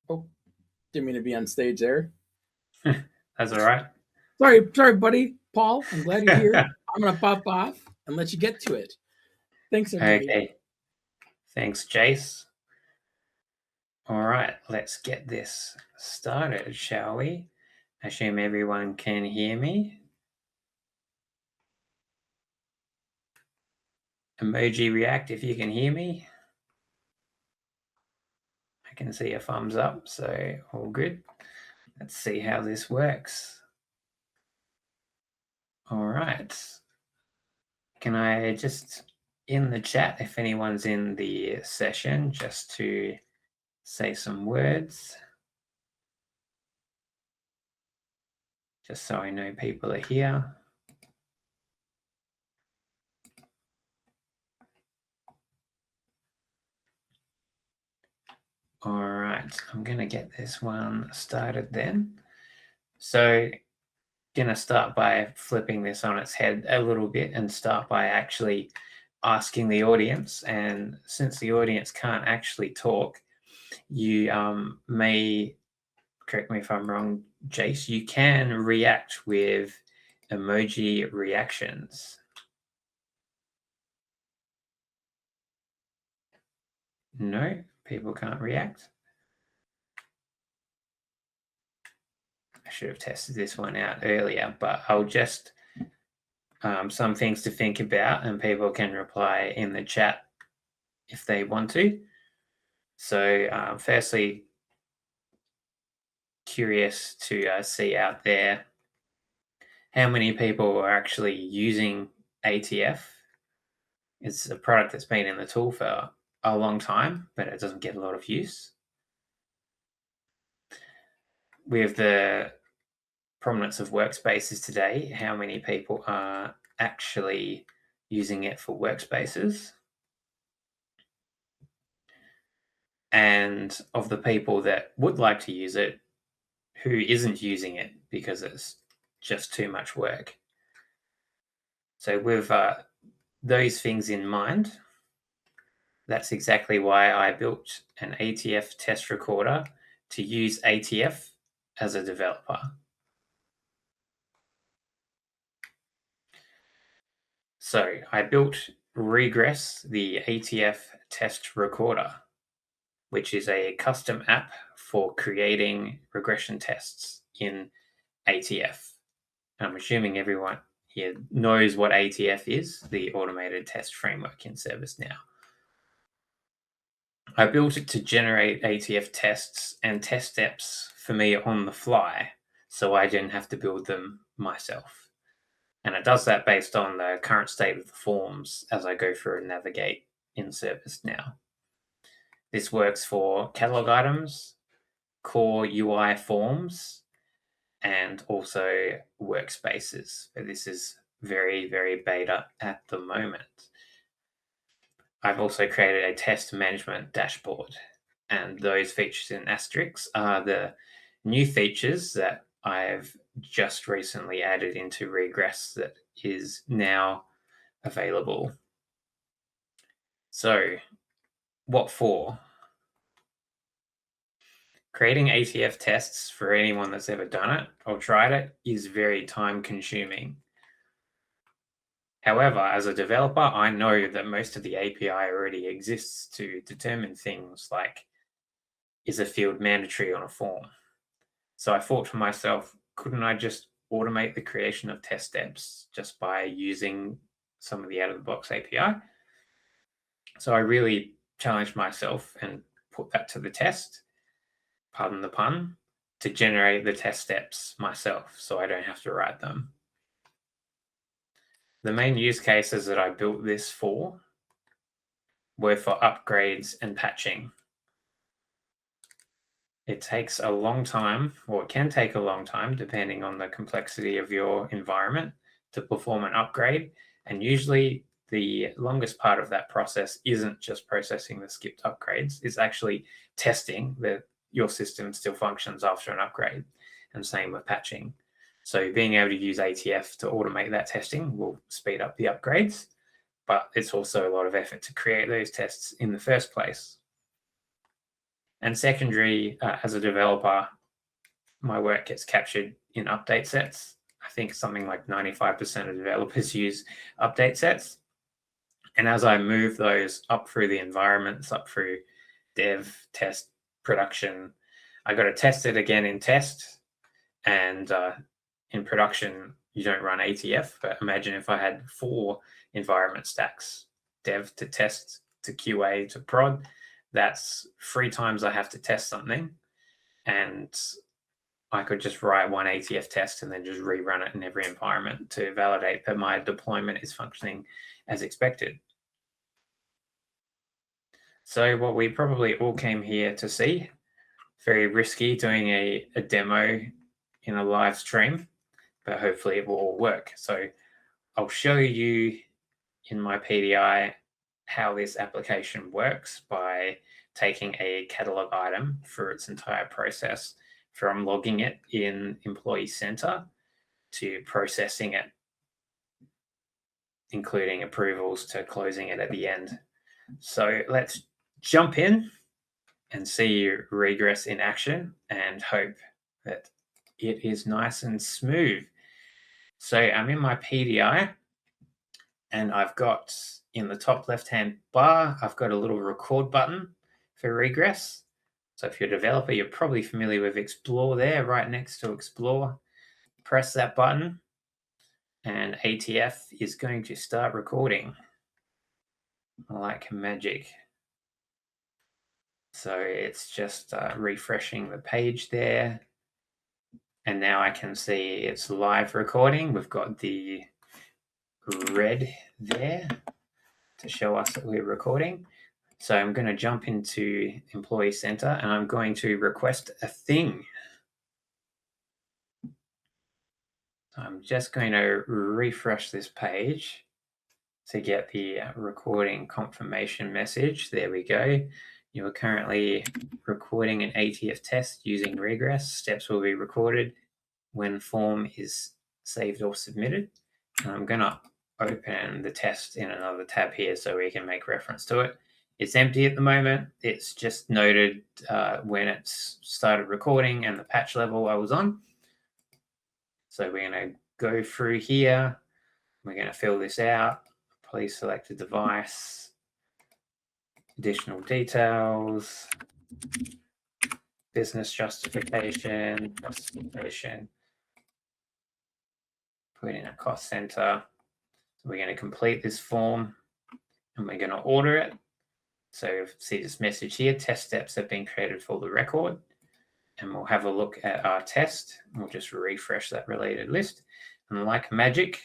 Oh, didn't mean to be on stage there. That's all right. Sorry, buddy. Paul, I'm glad you're here. I'm gonna pop off and let you get to it. Thanks, everybody. Okay. Thanks, Jace. All right, let's get this started, shall we? I assume everyone can hear me. Emoji react if you can hear me. I can see a thumbs up, so all good. Let's see how this works. All right. Can I just in the chat, if anyone's in the session, just to say some words, just so I know people are here. All right, I'm going to get this one started then. So, going to start by flipping this on its head a little bit and start by actually asking the audience. And since the audience can't actually talk, you may, correct me if I'm wrong, Jace, you can react with emoji reactions. No, people can't react. I should have tested this one out earlier, but I'll just some things to think about, and people can reply in the chat if they want to. So, firstly, curious to see out there how many people are actually using ATF. It's a product that's been in the tool for a long time, but it doesn't get a lot of use. With the prominence of workspaces today, how many people are actually using it for workspaces? And of the people that would like to use it, who isn't using it because it's just too much work? So with those things in mind, that's exactly why I built an ATF test recorder to use ATF as a developer. So I built Regress, the ATF test recorder, which is a custom app for creating regression tests in ATF. I'm assuming everyone here knows what ATF is, the automated test framework in ServiceNow. I built it to generate ATF tests and test steps for me on the fly, so I didn't have to build them myself. And it does that based on the current state of the forms as I go through and navigate in ServiceNow. This works for catalog items, core UI forms, and also workspaces. But this is very, very beta at the moment. I've also created a test management dashboard, and those features in asterisks are the new features that I've just recently added into Regress that is now available. So, what for? Creating ATF tests for anyone that's ever done it or tried it is very time consuming. However, as a developer, I know that most of the API already exists to determine things like, is a field mandatory on a form? So I thought to myself, couldn't I just automate the creation of test steps just by using some of the out-of-the-box API? So I really challenged myself and put that to the test, pardon the pun, to generate the test steps myself so I don't have to write them. The main use cases that I built this for were for upgrades and patching. It takes a long time, or it can take a long time, depending on the complexity of your environment, to perform an upgrade. And usually the longest part of that process isn't just processing the skipped upgrades, it's actually testing that your system still functions after an upgrade. And same with patching. So being able to use ATF to automate that testing will speed up the upgrades, but it's also a lot of effort to create those tests in the first place. And secondary, as a developer, my work gets captured in update sets. I think something like 95% of developers use update sets. And as I move those up through the environments, up through dev, test, production, I got to test it again in test. And in production, you don't run ATF, but imagine if I had 4 environment stacks, dev to test to QA to prod. That's 3 times I have to test something. And I could just write one ATF test and then just rerun it in every environment to validate that my deployment is functioning as expected. So what we probably all came here to see, very risky doing a demo in a live stream, but hopefully it will all work. So I'll show you in my PDI how this application works by taking a catalog item through its entire process, from logging it in Employee Center to processing it, including approvals, to closing it at the end. So let's jump in and see Regress in action and hope that it is nice and smooth. So I'm in my PDI and I've got in the top left-hand bar, I've got a little record button for Regress. So if you're a developer, you're probably familiar with Explore there, right next to Explore. Press that button and ATF is going to start recording like magic. So it's just refreshing the page there. And now I can see it's live recording. We've got the red there to show us that we're recording. So I'm going to jump into Employee Center and I'm going to request a thing. So I'm just going to refresh this page to get the recording confirmation message. There we go. You are currently recording an ATF test using Regress. Steps will be recorded when form is saved or submitted. And I'm going to open the test in another tab here so we can make reference to it. It's empty at the moment. It's just noted when it's started recording and the patch level I was on. So we're going to go through here. We're going to fill this out. Please select a device. Additional details. Business justification. Put in a cost center. So we're going to complete this form and we're going to order it. So see this message here, test steps have been created for the record. And we'll have a look at our test. We'll just refresh that related list. And like magic,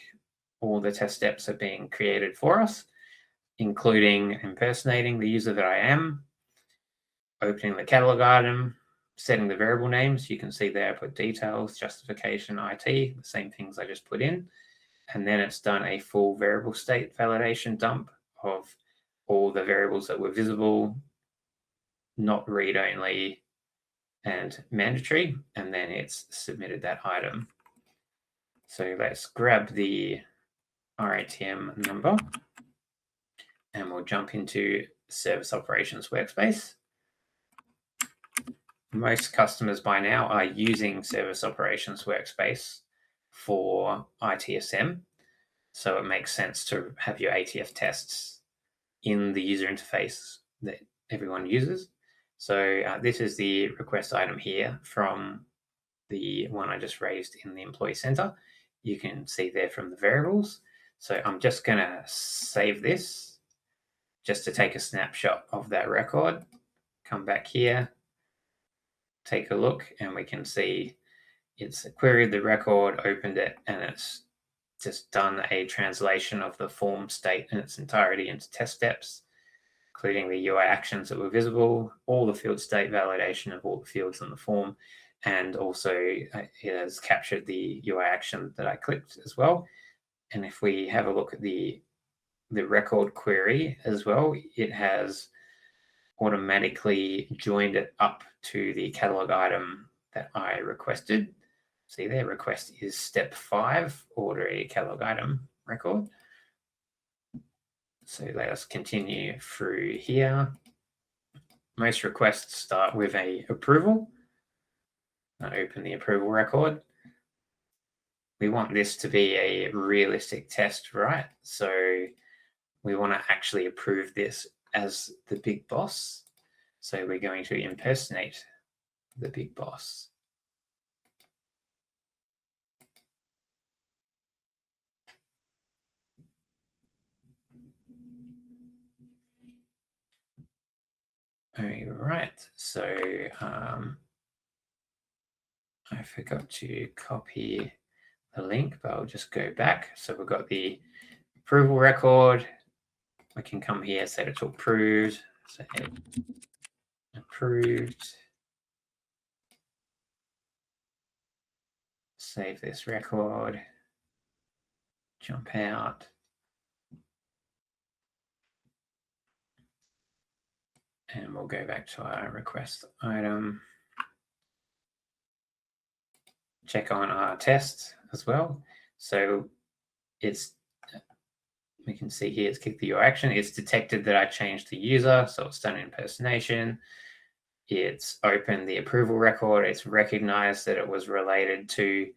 all the test steps are being created for us, including impersonating the user that I am, opening the catalog item, setting the variable names. You can see there I put details, justification, IT, the same things I just put in. And then it's done a full variable state validation dump of all the variables that were visible, not read-only, and mandatory, and then it's submitted that item. So let's grab the RATM number and we'll jump into Service Operations Workspace. Most customers by now are using Service Operations Workspace for ITSM, so it makes sense to have your ATF tests in the user interface that everyone uses. So this is the request item here from the one I just raised in the Employee Center. You can see there from the variables. So I'm just going to save this just to take a snapshot of that record. Come back here, take a look, and we can see it's queried the record, opened it, and it's just done a translation of the form state in its entirety into test steps, including the UI actions that were visible, all the field state validation of all the fields on the form, and also it has captured the UI action that I clicked as well. And if we have a look at the record query as well, it has automatically joined it up to the catalog item that I requested. See there, request is step 5, order a catalog item record. So let us continue through here. most requests start with a approval. I open the approval record. We want this to be a realistic test, right? So we want to actually approve this as the big boss. So we're going to impersonate the big boss. All right, so I forgot to copy the link, but I'll just go back. So we've got the approval record. We can come here, set it to approved. So approved. Save this record. Jump out. And we'll go back to our request item. Check on our test as well. So we can see here it's kicked the UI action. It's detected that I changed the user, so it's done impersonation. It's opened the approval record. It's recognized that it was related to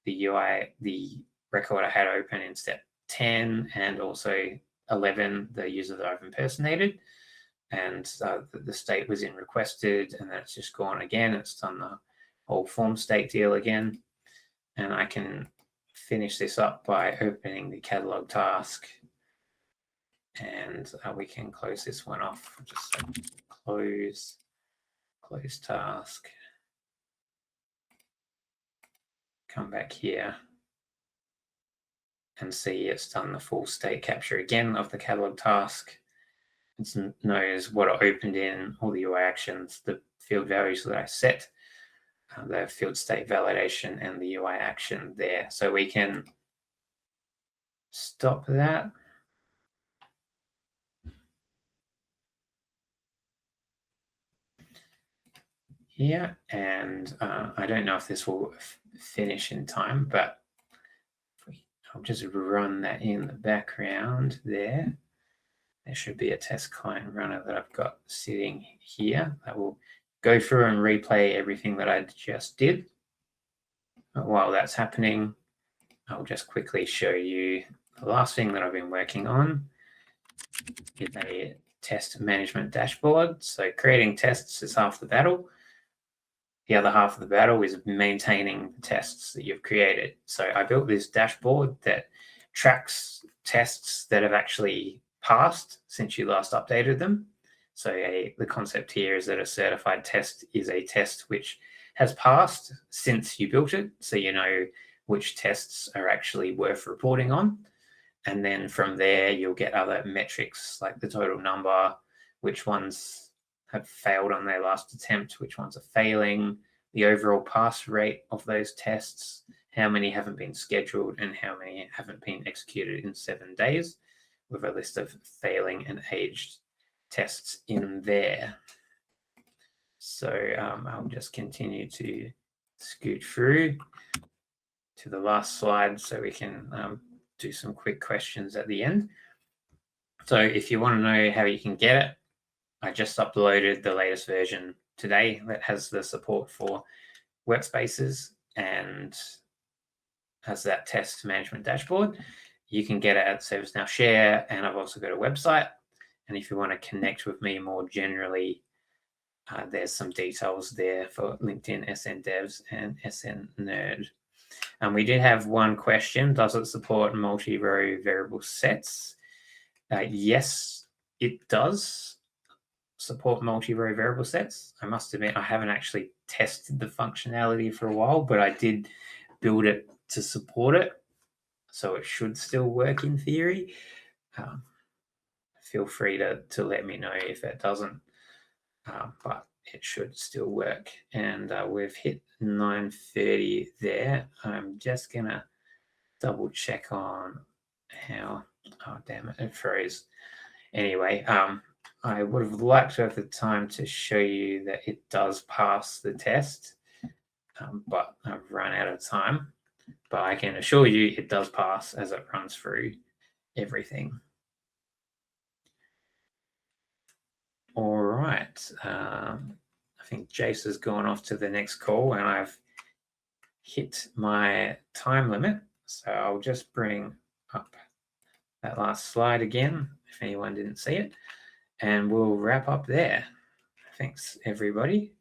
the UI, the record I had open in step 10 and also 11, the user that I've impersonated. And the state was in requested, and then it's just gone again. It's done the whole form state deal again. And I can finish this up by opening the catalog task. And we can close this one off. Just close task. Come back here and see it's done the full state capture again of the catalog task. It knows what I opened in, all the UI actions, the field values that I set, the field state validation, and the UI action there. So we can stop that. Here, and I don't know if this will finish in time, but I'll just run that in the background there. There should be a test client runner that I've got sitting here that will go through and replay everything that I just did. But while that's happening, I'll just quickly show you the last thing that I've been working on is a test management dashboard. So creating tests is half the battle. The other half of the battle is maintaining the tests that you've created. So I built this dashboard that tracks tests that have actually passed since you last updated them. So the concept here is that a certified test is a test which has passed since you built it. So you know which tests are actually worth reporting on. And then from there, you'll get other metrics like the total number, which ones have failed on their last attempt, which ones are failing, the overall pass rate of those tests, how many haven't been scheduled, and how many haven't been executed in 7 days, with a list of failing and aged tests in there. So I'll just continue to scoot through to the last slide so we can do some quick questions at the end. So if you want to know how you can get it, I just uploaded the latest version today that has the support for workspaces and has that test management dashboard. You can get it at ServiceNow Share, and I've also got a website. And if you want to connect with me more generally, there's some details there for LinkedIn SN Devs and SN Nerd. And we did have one question. Does it support multi-row variable sets? Yes, it does support multi-row variable sets. I must admit, I haven't actually tested the functionality for a while, but I did build it to support it. So it should still work in theory. Feel free to let me know if it doesn't, but it should still work. And we've hit 9:30 there. I'm just going to double check on how, oh, damn it, it froze. Anyway, I would have liked to have the time to show you that it does pass the test, but I've run out of time. But I can assure you it does pass as it runs through everything. All right. I think Jace has gone off to the next call, and I've hit my time limit. So I'll just bring up that last slide again, if anyone didn't see it, and we'll wrap up there. Thanks, everybody.